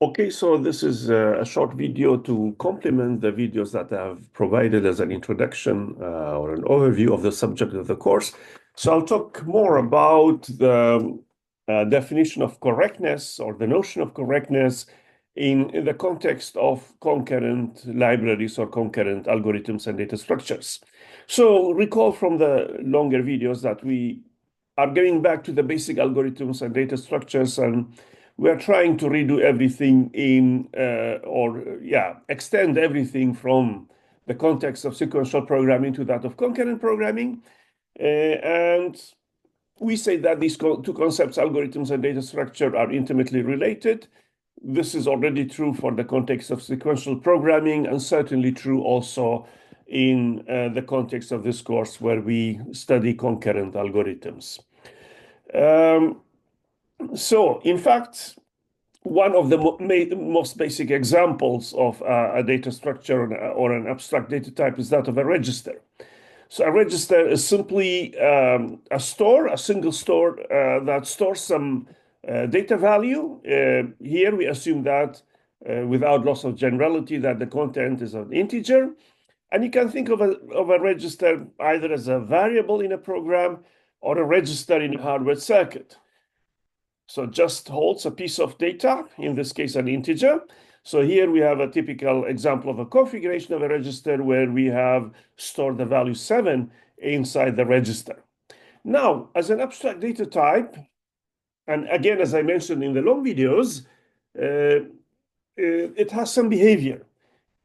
Okay, so this is a short video to complement the videos that I've provided as an introduction or an overview of the subject of the course. So I'll talk more about the definition of correctness or the notion of correctness in the context of concurrent libraries or concurrent algorithms and data structures. So recall from the longer videos that we are going back to the basic algorithms and data structures, and we are trying to redo everything extend everything from the context of sequential programming to that of concurrent programming. And we say that these two concepts, algorithms and data structure, are intimately related. This is already true for the context of sequential programming, and certainly true also in the context of this course where we study concurrent algorithms. So, in fact, one of the most basic examples of a data structure or an abstract data type is that of a register. So a register is simply a single store that stores some data value. Here we assume that without loss of generality that the content is an integer. And you can think of a register either as a variable in a program or a register in a hardware circuit. So just holds a piece of data, in this case, an integer. So here we have a typical example of a configuration of a register where we have stored the value 7 inside the register. Now, as an abstract data type, and again, as I mentioned in the long videos, it has some behavior.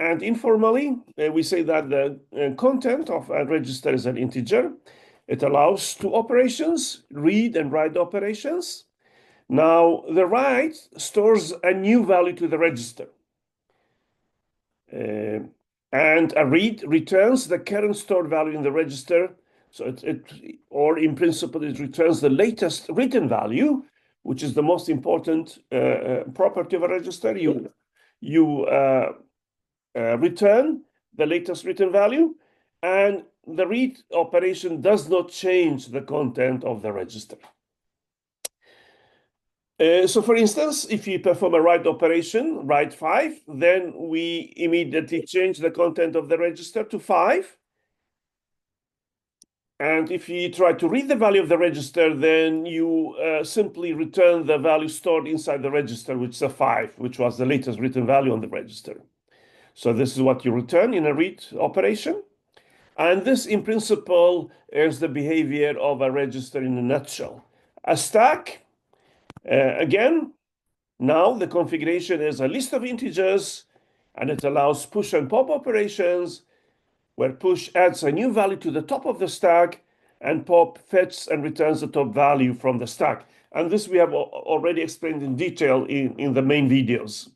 And informally, we say that the content of a register is an integer. It allows two operations, read and write operations. Now, the write stores a new value to the register. And a read returns the current stored value in the register. So or in principle, it returns the latest written value, which is the most important property of a register. You return the latest written value, and the read operation does not change the content of the register. So for instance, if you perform a write operation, write 5, then we immediately change the content of the register to 5. And if you try to read the value of the register, then you simply return the value stored inside the register, which is a 5, which was the latest written value on the register. So this is what you return in a read operation. And this, in principle, is the behavior of a register in a nutshell. A stack, again, now the configuration is a list of integers, and it allows push and pop operations, where push adds a new value to the top of the stack, and pop fetches and returns the top value from the stack. And this we have already explained in detail in the main videos.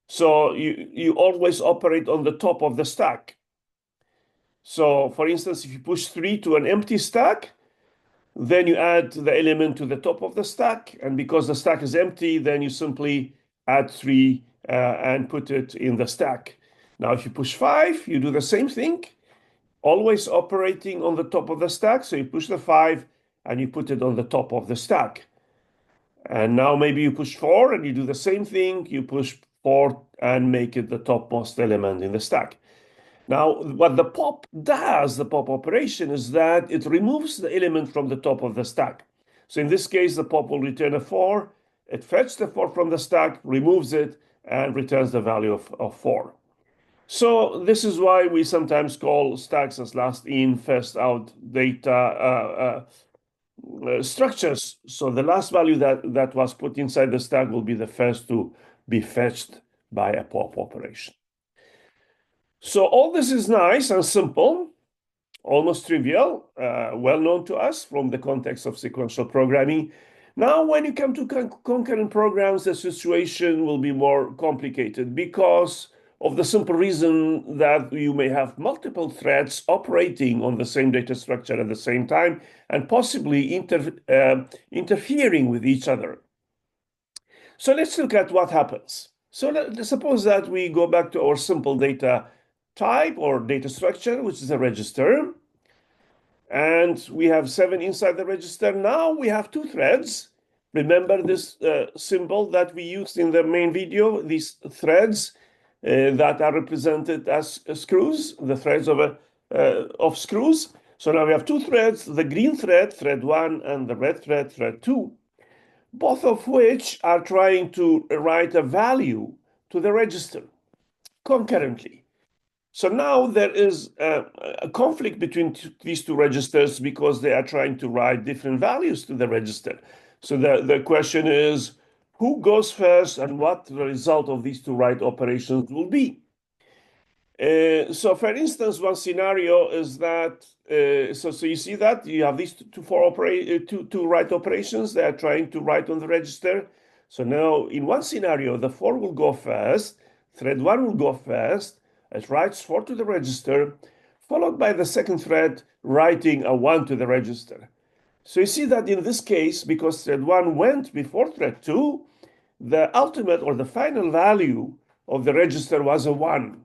So you always operate on the top of the stack. So for instance, if you push 3 to an empty stack, then you add the element to the top of the stack. And because the stack is empty, then you simply add 3 and put it in the stack. Now, if you push 5, you do the same thing, always operating on the top of the stack. So you push the 5 and you put it on the top of the stack. And now maybe you push 4 and you do the same thing. You push 4 and make it the topmost element in the stack. Now, what the pop does, the pop operation, is that it removes the element from the top of the stack. So in this case, the pop will return a 4. It fetches the 4 from the stack, removes it, and returns the value of 4. So this is why we sometimes call stacks as last in, first out data structures. So the last value that was put inside the stack will be the first to be fetched by a pop operation. So all this is nice and simple, almost trivial, well known to us from the context of sequential programming. Now, when you come to concurrent programs, the situation will be more complicated because of the simple reason that you may have multiple threads operating on the same data structure at the same time and possibly interfering with each other. So let's look at what happens. So let's suppose that we go back to our simple data type or data structure, which is a register. And we have 7 inside the register. Now we have 2 threads, Remember this symbol that we used in the main video, these threads that are represented as screws, the threads of screws. So now we have two threads, the green thread, thread 1, and the red thread, thread 2, both of which are trying to write a value to the register concurrently. So now there is a conflict between these two registers because they are trying to write different values to the register. So the question is, who goes first and what the result of these two write operations will be? So for instance, one scenario is that, so you see that you have these two write operations that are trying to write on the register. So now in one scenario, the 4 will go first, thread 1 will go first, it writes 4 to the register, followed by the second thread writing a 1 to the register. So you see that in this case, because thread 1 went before thread 2, the ultimate or the final value of the register was a 1.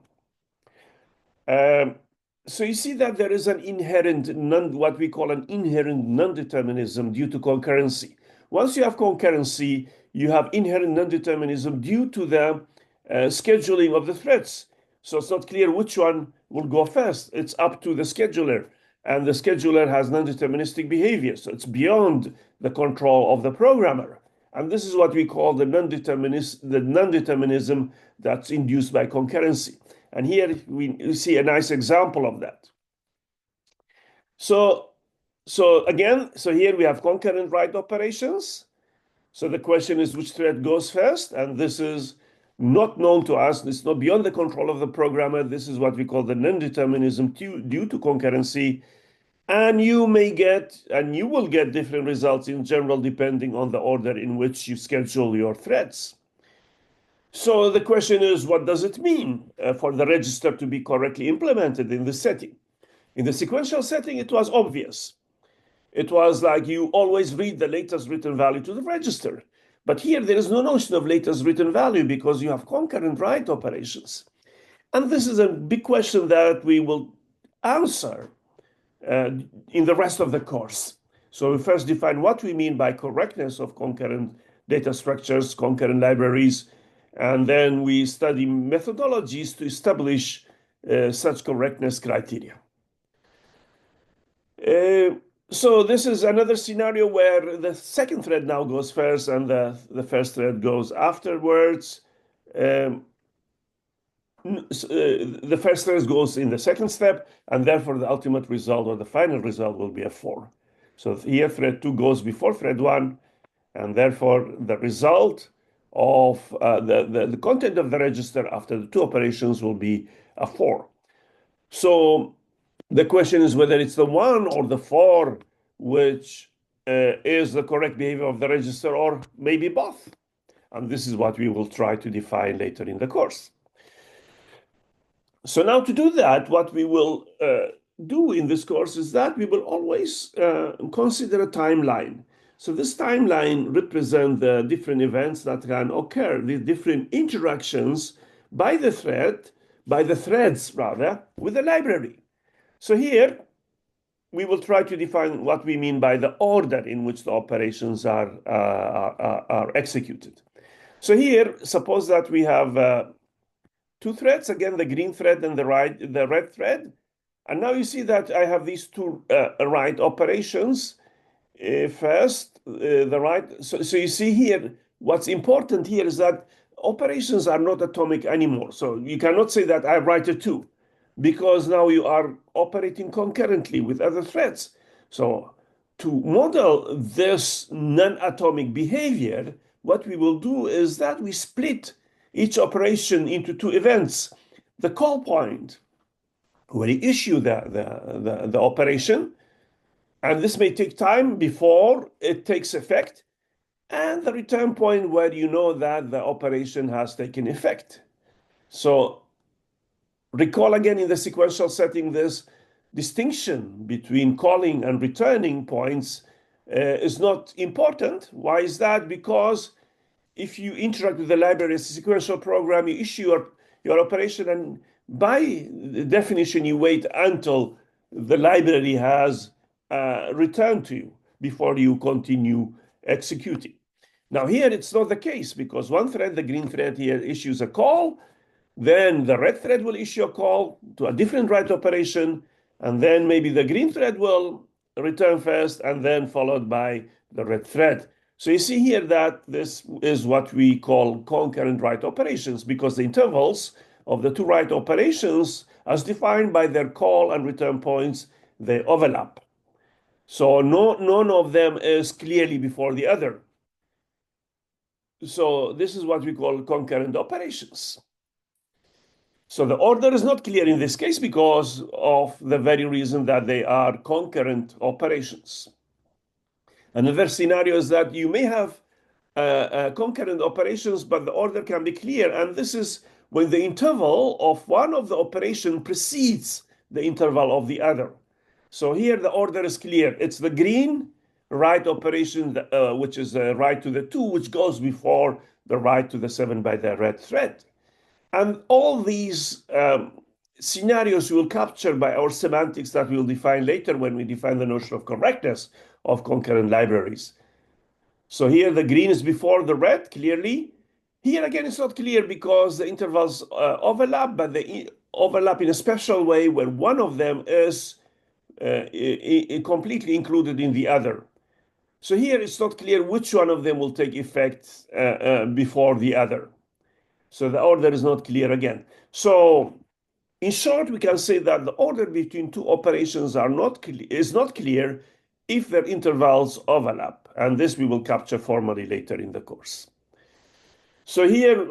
So you see that there is an inherent, what we call an inherent non-determinism due to concurrency. Once you have concurrency, you have inherent non-determinism due to the scheduling of the threads. So it's not clear which one will go first. It's up to the scheduler, and the scheduler has non-deterministic behavior. So it's beyond the control of the programmer. And this is what we call the non-determinism that's induced by concurrency. And here we see a nice example of that. So here we have concurrent write operations. So the question is which thread goes first, and this is not known to us. It's not beyond the control of the programmer. This is what we call the non-determinism due to concurrency. And you will get different results in general depending on the order in which you schedule your threads. So the question is, what does it mean for the register to be correctly implemented in this setting? In the sequential setting, it was obvious. It was like you always read the latest written value to the register. But here there is no notion of latest written value because you have concurrent write operations. And this is a big question that we will answer in the rest of the course. So we first define what we mean by correctness of concurrent data structures, concurrent libraries, and then we study methodologies to establish such correctness criteria. So this is another scenario where the second thread now goes first and the first thread goes afterwards. The first thread goes in the second step, and therefore the ultimate result or the final result will be a 4. So here thread 2 goes before thread 1, and therefore the result of the content of the register after the 2 operations will be a 4. So the question is whether it's the 1 or the 4 which is the correct behavior of the register, or maybe both. And this is what we will try to define later in the course. So now to do that, what we will do in this course is that we will always consider a timeline. So this timeline represents the different events that can occur, the different interactions by the threads with the library. So here we will try to define what we mean by the order in which the operations are executed. So here, suppose that we have 2 threads, again, the green thread and the red thread. And now you see that I have these 2 write operations. First, the write. So you see here, what's important here is that operations are not atomic anymore. So you cannot say that I write a 2, because now you are operating concurrently with other threads. So to model this non-atomic behavior, what we will do is that we split each operation into 2 events. The call point, where you issue the operation, and this may take time before it takes effect, and the return point where you know that the operation has taken effect. So recall again in the sequential setting, this distinction between calling and returning points is not important. Why is that? Because if you interact with the library as a sequential program, you issue your operation, and by definition, you wait until the library has returned to you before you continue executing. Now here it's not the case, because one thread, the green thread here, issues a call, then the red thread will issue a call to a different write operation, and then maybe the green thread will return first, and then followed by the red thread. So you see here that this is what we call concurrent write operations, because the intervals of the two write operations, as defined by their call and return points, they overlap. So none of them is clearly before the other. So this is what we call concurrent operations. So the order is not clear in this case because of the very reason that they are concurrent operations. Another scenario is that you may have concurrent operations, but the order can be clear. And this is when the interval of one of the operation precedes the interval of the other. So here the order is clear. It's the green write operation, which is the write to the 2, which goes before the write to the 7 by the red thread. And all these scenarios will capture by our semantics that we'll define later when we define the notion of correctness of concurrent libraries. So here the green is before the red, clearly. Here again, it's not clear because the intervals overlap, but they overlap in a special way where one of them is completely included in the other. So here it's not clear which one of them will take effect before the other. So the order is not clear again. So in short, we can say that the order between two operations is not clear if their intervals overlap. And this we will capture formally later in the course. So here,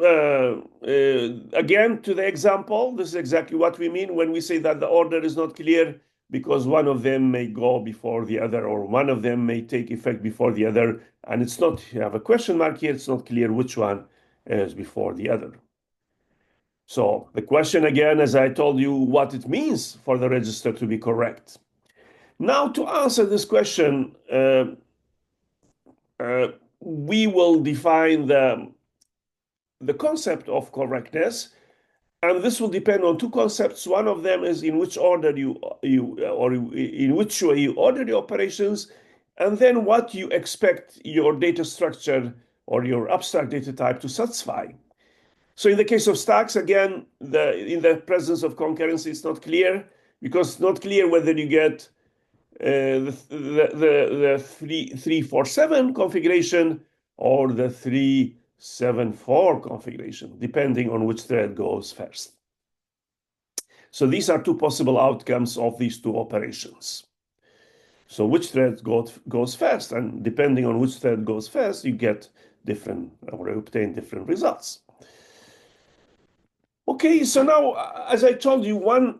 again, to the example, this is exactly what we mean when we say that the order is not clear because one of them may go before the other, or one of them may take effect before the other. And it's not, you have a question mark here, it's not clear which one is before the other. So the question again, as I told you, what it means for the register to be correct. Now to answer this question, we will define the concept of correctness, and this will depend on two concepts. One of them is in which order or in which way you order the operations, and then what you expect your data structure or your abstract data type to satisfy. So in the case of stacks, again, in the presence of concurrency, it's not clear because it's not clear whether you get the 347 configuration or the 374 configuration, depending on which thread goes first. So these are two possible outcomes of these two operations. So which thread goes first, and depending on which thread goes first, you get different or obtain different results. Okay, so now, as I told you, one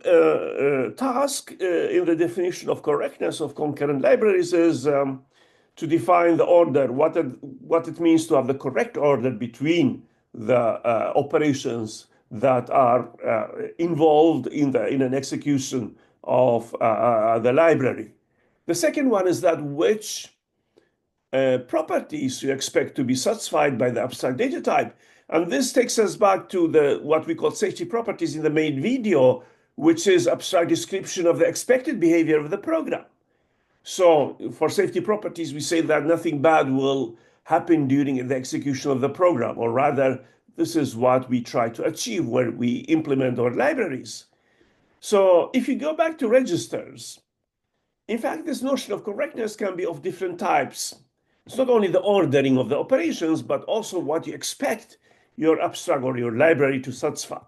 task in the definition of correctness of concurrent libraries is to define the order, what it means to have the correct order between the operations that are involved in an execution of the library. The second one is that which properties you expect to be satisfied by the abstract data type. And this takes us back to what we call safety properties in the main video, which is abstract description of the expected behavior of the program. So for safety properties, we say that nothing bad will happen during the execution of the program, or rather, this is what we try to achieve where we implement our libraries. So if you go back to registers, in fact, this notion of correctness can be of different types. It's not only the ordering of the operations, but also what you expect your abstract or your library to satisfy.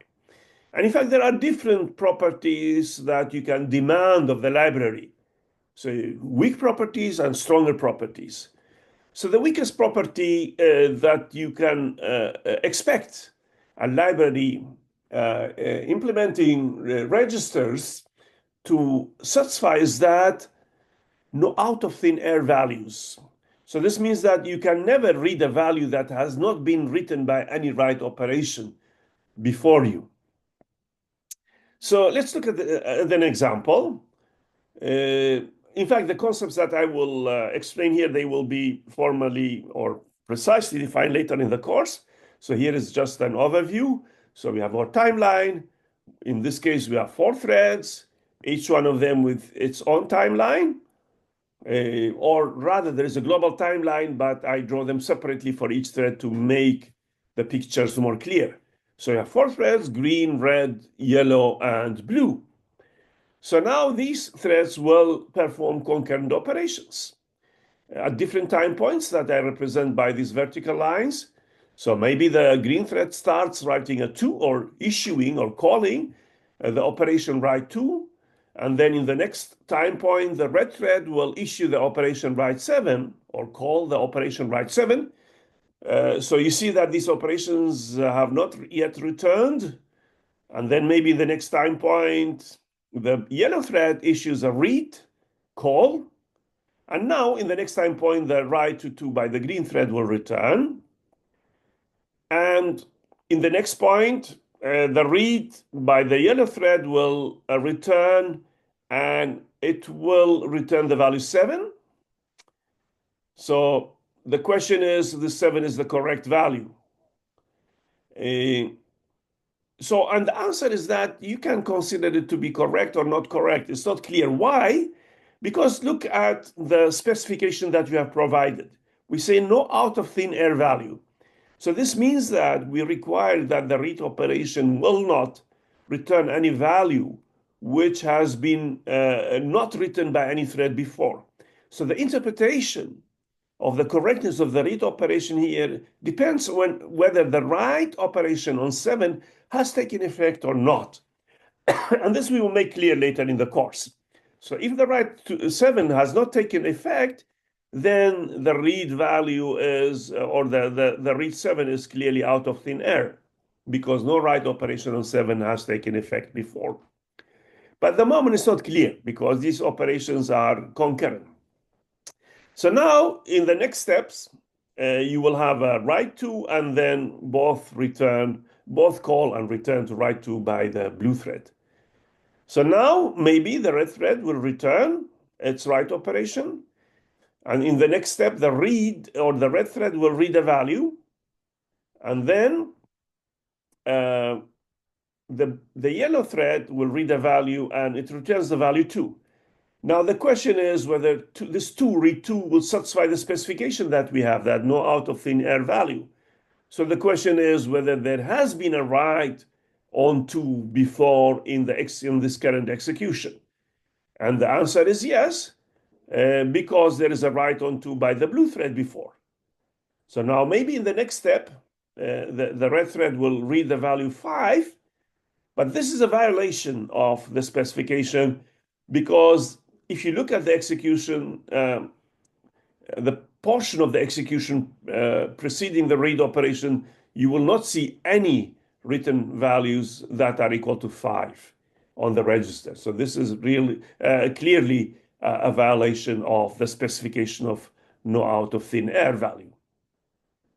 And in fact, there are different properties that you can demand of the library. So weak properties and stronger properties. So the weakest property that you can expect a library implementing registers to satisfy is that no out of thin air values. So this means that you can never read a value that has not been written by any write operation before you. So let's look at an example. In fact, the concepts that I will explain here, they will be formally or precisely defined later in the course. So here is just an overview. So we have our timeline. In this case, we have 4 threads, each one of them with its own timeline. or rather there is a global timeline, but I draw them separately for each thread to make the pictures more clear. So you have 4 threads: green, red, yellow, and blue. So now these threads will perform concurrent operations at different time points that I represent by these vertical lines. So maybe the green thread starts writing a 2 or issuing or calling the operation write 2. And then in the next time point, the red thread will issue the operation write 7 or call the operation write 7. So you see that these operations have not yet returned. And then maybe the next time point, the yellow thread issues a read call. And now in the next time point, the write to 2 by the green thread will return. And in the next point, the read by the yellow thread will return, and it will return the value 7. So the question is, the 7 is the correct value. And the answer is that you can consider it to be correct or not correct. It's not clear. Why? Because look at the specification that you have provided. We say no out of thin air value. So this means that we require that the read operation will not return any value which has been not written by any thread before. So the interpretation of the correctness of the read operation here depends on whether the write operation on 7 has taken effect or not. And this we will make clear later in the course. So if the write to 7 has not taken effect, then the read value is, or the read 7 is clearly out of thin air, because no write operation on 7 has taken effect before. But at the moment it's not clear, because these operations are concurrent. So now in the next steps, you will have a write to, and then both call and return to write to by the blue thread. So now maybe the red thread will return its write operation. And in the next step, the read or the red thread will read a value. And then the yellow thread will read a value, and it returns the value 2. Now the question is whether this 2 read 2 will satisfy the specification that we have, that no out of thin air value. So the question is whether there has been a write on 2 before in this current execution. And the answer is yes, because there is a write on 2 by the blue thread before. So now maybe in the next step, the red thread will read the value 5, but this is a violation of the specification, because if you look at the execution, the portion of the execution preceding the read operation, you will not see any written values that are equal to 5 on the register. So this is really clearly a violation of the specification of no out of thin air value.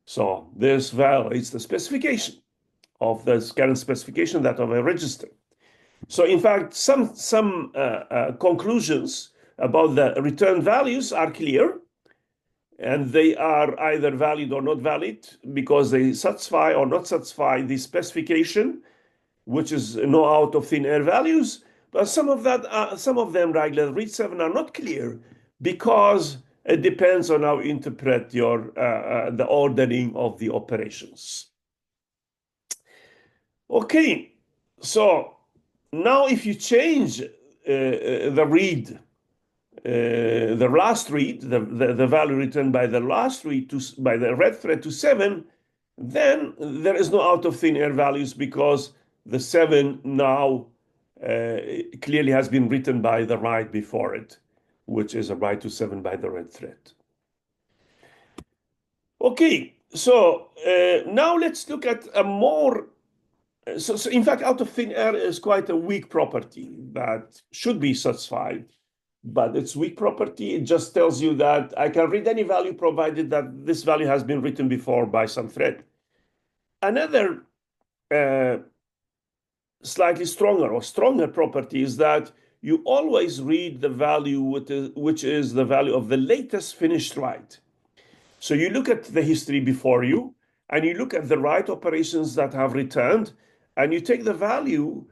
So this violates the specification of the current specification, that of a register. So in fact, some conclusions about the return values are clear, and they are either valid or not valid because they satisfy or not satisfy the specification, which is no out of thin air values. But some of them, like the read 7, are not clear because it depends on how you interpret the ordering of the operations. Okay, so now if you change the read, the last read, the value returned by the last read by the red thread to 7, then there is no out of thin air values, because the 7 now clearly has been written by the write before it, which is a write to 7 by the red thread. Okay, so now let's look at a more. So in fact, out of thin air is quite a weak property that should be satisfied, but it's weak property. It just tells you that I can read any value provided that this value has been written before by some thread. Another slightly stronger property is that you always read the value which is the value of the latest finished write. So you look at the history before you, and you look at the write operations that have returned, and you take the value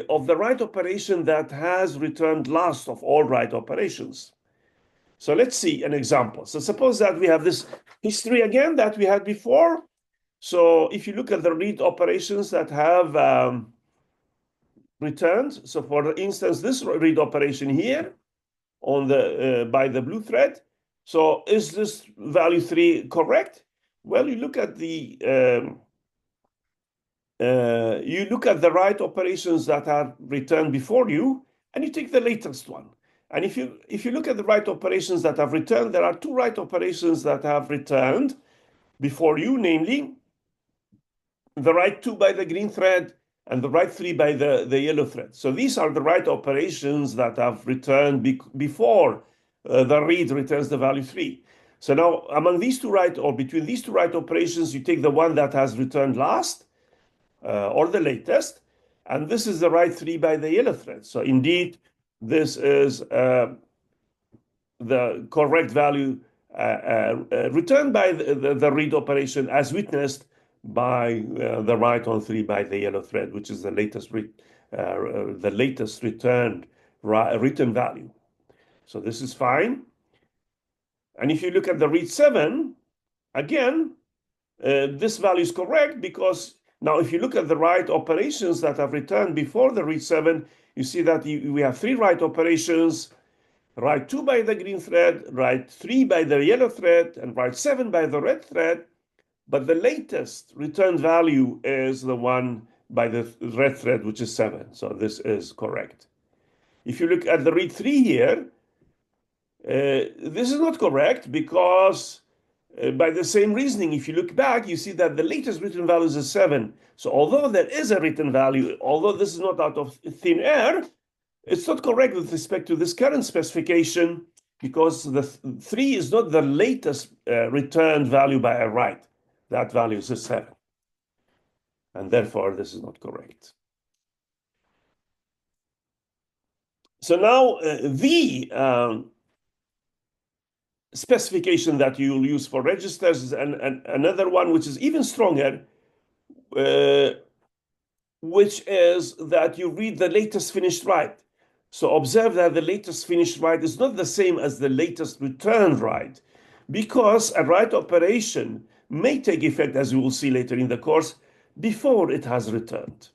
of the write operation that has returned last of all write operations. So let's see an example. So suppose that we have this history again that we had before. So if you look at the read operations that have returned, so for instance, this read operation here on the by the blue thread. So is this value 3 correct? Well, you look at the write operations that are returned before you, and you take the latest one. And if you look at the write operations that have returned, there are two write operations that have returned before you, namely the write 2 by the green thread and the write 3 by the yellow thread. So these are the write operations that have returned before the read returns the value 3. So now among these two write, or between these two write operations, you take the one that has returned last, or the latest, and this is the write 3 by the yellow thread. So indeed, this is the correct value returned by the read operation as witnessed by the write on 3 by the yellow thread, which is the latest returned written value. So this is fine. And if you look at the read 7, again, this value is correct because now if you look at the write operations that have returned before the read 7, you see that we have three write operations: write 2 by the green thread, write 3 by the yellow thread, and write 7 by the red thread. But the latest returned value is the one by the red thread, which is 7. So this is correct. If you look at the read 3 here, this is not correct because by the same reasoning, if you look back, you see that the latest written value is a 7. So although there is a written value, although this is not out of thin air, it's not correct with respect to this current specification because the 3 is not the latest returned value by a write. That value is a 7. And therefore, this is not correct. So now the specification that you'll use for registers is another one which is even stronger, which is that you read the latest finished write. So observe that the latest finished write is not the same as the latest returned write, because a write operation may take effect, as we will see later in the course, before it has returned.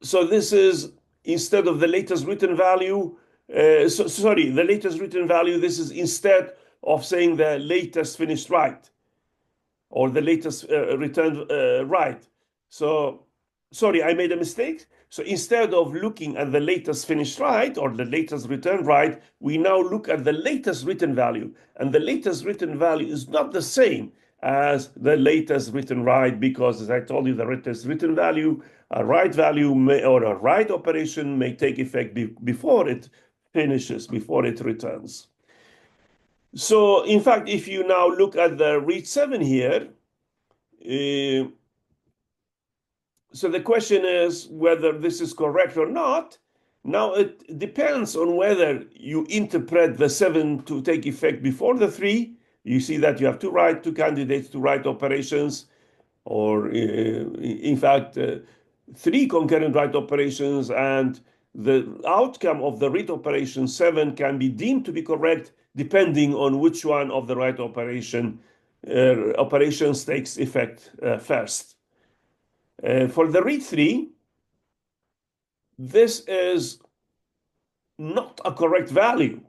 So this is, instead of the latest written value, the latest written value, this is instead of saying the latest finished write or the latest returned write. So, sorry, I made a mistake. So instead of looking at the latest finished write or the latest returned write, we now look at the latest written value. And the latest written value is not the same as the latest written write, because as I told you, the latest written value, a write value or a write operation may take effect before it finishes, before it returns. So in fact, if you now look at the read 7 here, so the question is whether this is correct or not. Now it depends on whether you interpret the 7 to take effect before the 3. You see that you have two candidates to write operations, or in fact, 3 concurrent write operations, and the outcome of the read operation 7 can be deemed to be correct depending on which one of the write operations takes effect first. For the read 3, this is not a correct value.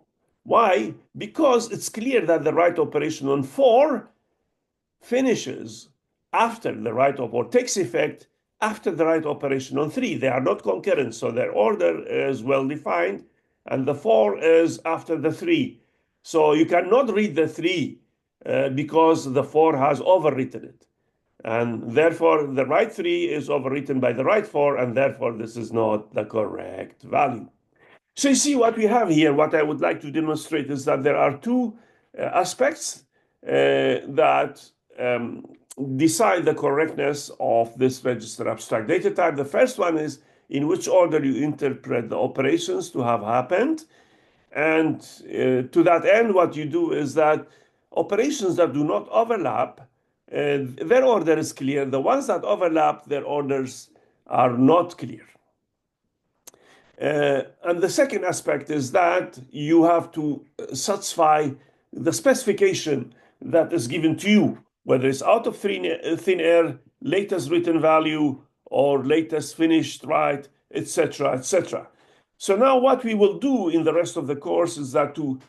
Why? Because it's clear that the write operation on 4 finishes after the write or takes effect after the write operation on 3. They are not concurrent, so their order is well defined, and the 4 is after the 3. So you cannot read the 3 because the 4 has overwritten it. And therefore, the write 3 is overwritten by the write 4, and therefore this is not the correct value. So you see what we have here. What I would like to demonstrate is that there are two aspects that decide the correctness of this register abstract data type. The first one is in which order you interpret the operations to have happened. And to that end, what you do is that operations that do not overlap, their order is clear. The ones that overlap, their orders are not clear. And the second aspect is that you have to satisfy the specification that is given to you, whether it's out of thin air, latest written value, or latest finished write, etc., etc. So now what we will do in the rest of the course is that to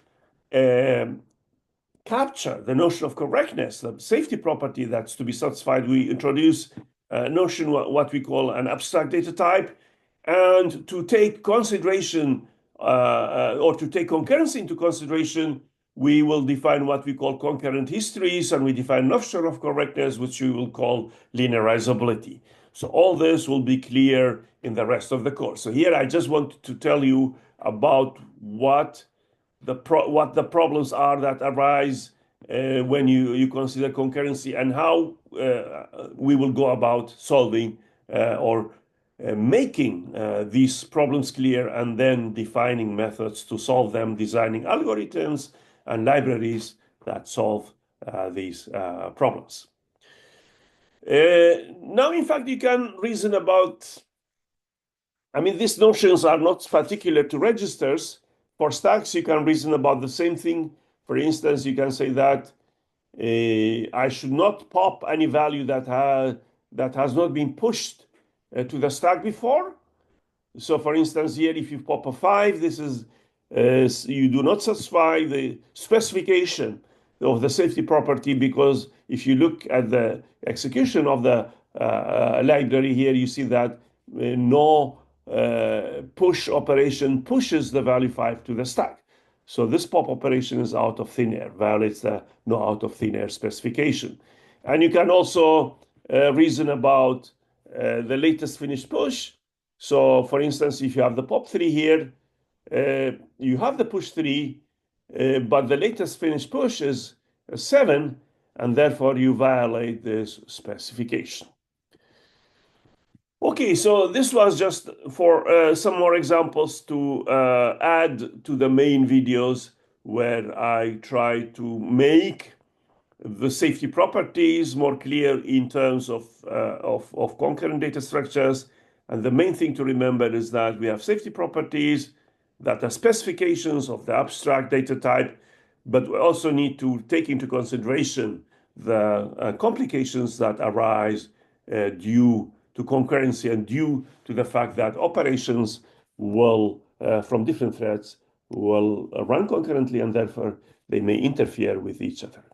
capture the notion of correctness, the safety property that's to be satisfied, we introduce a notion what we call an abstract data type, and to take consideration or to take concurrency into consideration, we will define what we call concurrent histories, and we define notion of correctness, which we will call linearizability. So all this will be clear in the rest of the course. So here I just want to tell you about what the problems are that arise when you consider concurrency, and how we will go about solving or making these problems clear, and then defining methods to solve them, designing algorithms and libraries that solve these problems. Now, in fact, you can reason about, I mean, these notions are not particular to registers. For stacks, you can reason about the same thing. For instance, you can say that I should not pop any value that has not been pushed to the stack before. So for instance, here, if you pop a 5, this is you do not satisfy the specification of the safety property, because if you look at the execution of the library here, you see that no push operation pushes the value 5 to the stack. So this pop operation is out of thin air, violates the no out of thin air specification. And you can also reason about the latest finished push. So for instance, if you have the pop 3 here, you have the push 3, but the latest finished push is 7, and therefore you violate this specification. Okay, so this was just for some more examples to add to the main videos, where I try to make the safety properties more clear in terms of concurrent data structures. And the main thing to remember is that we have safety properties that are specifications of the abstract data type, but we also need to take into consideration the complications that arise due to concurrency, and due to the fact that operations will, from different threads, will run concurrently, and therefore they may interfere with each other.